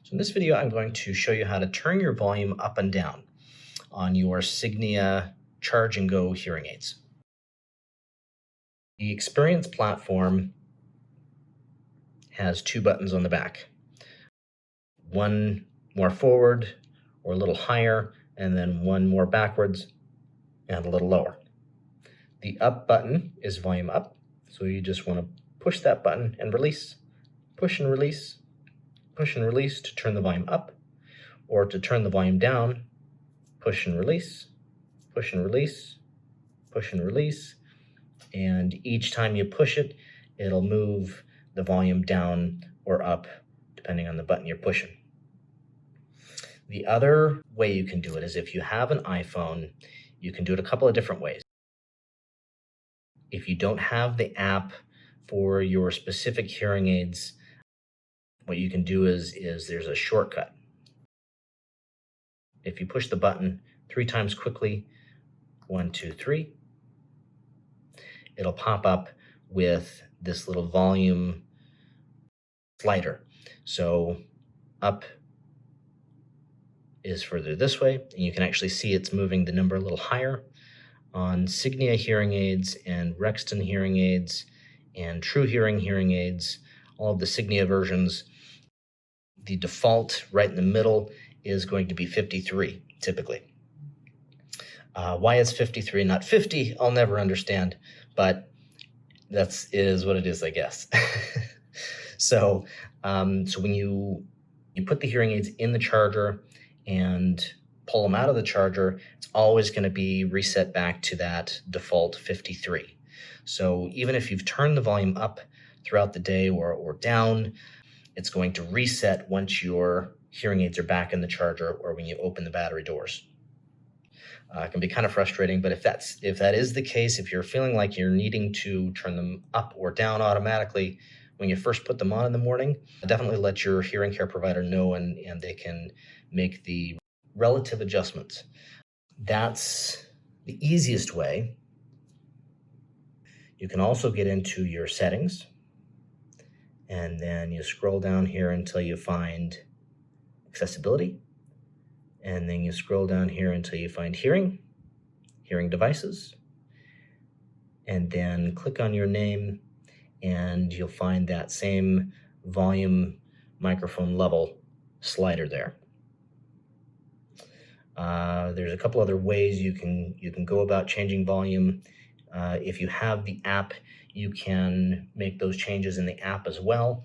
So in this video, I'm going to show you how to turn your volume up and down on your Signia Charge and Go hearing aids. The Experience platform has two buttons on the back. One more forward or a little higher, and then one more backwards and a little lower. The up button is volume up, so you just want to push that button and release, push and release, push and release to turn the volume up, or to turn the volume down, push and release, push and release, push and release, and each time you push it, it'll move the volume down or up depending on the button you're pushing. The other way you can do it is if you have an iPhone, you can do it a couple of different ways. If you don't have the app for your specific hearing aids, what you can do is there's a shortcut. If you push the button 3 times quickly, 1, 2, 3, it'll pop up with this little volume slider. So up is further this way, and you can actually see it's moving the number a little higher. On Signia hearing aids and Rexton hearing aids and True hearing aids, all of the Signia versions, the default right in the middle is going to be 53, typically. Why is 53 not 50? I'll never understand, but it is what it is, I guess. So when you put the hearing aids in the charger and pull them out of the charger, it's always going to be reset back to that default 53. So even if you've turned the volume up throughout the day or down, it's going to reset once your hearing aids are back in the charger or when you open the battery doors. It can be kind of frustrating, but if that is the case, if you're feeling like you're needing to turn them up or down automatically when you first put them on in the morning, definitely let your hearing care provider know and they can make the relative adjustments. That's the easiest way. You can also get into your settings, and then you scroll down here until you find accessibility, and then you scroll down here until you find hearing devices, and then click on your name, and you'll find that same volume microphone level slider there. There's a couple other ways you can go about changing volume. If you have the app, you can make those changes in the app as well.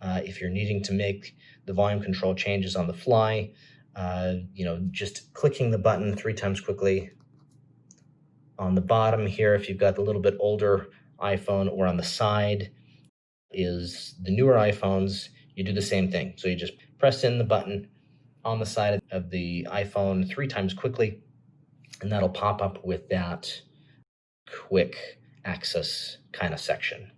If you're needing to make the volume control changes on the fly, just clicking the button 3 times quickly. On the bottom here, if you've got the little bit older iPhone, or on the side is the newer iPhones, you do the same thing. So you just press in the button on the side of the iPhone 3 times quickly, and that'll pop up with that quick access kind of section.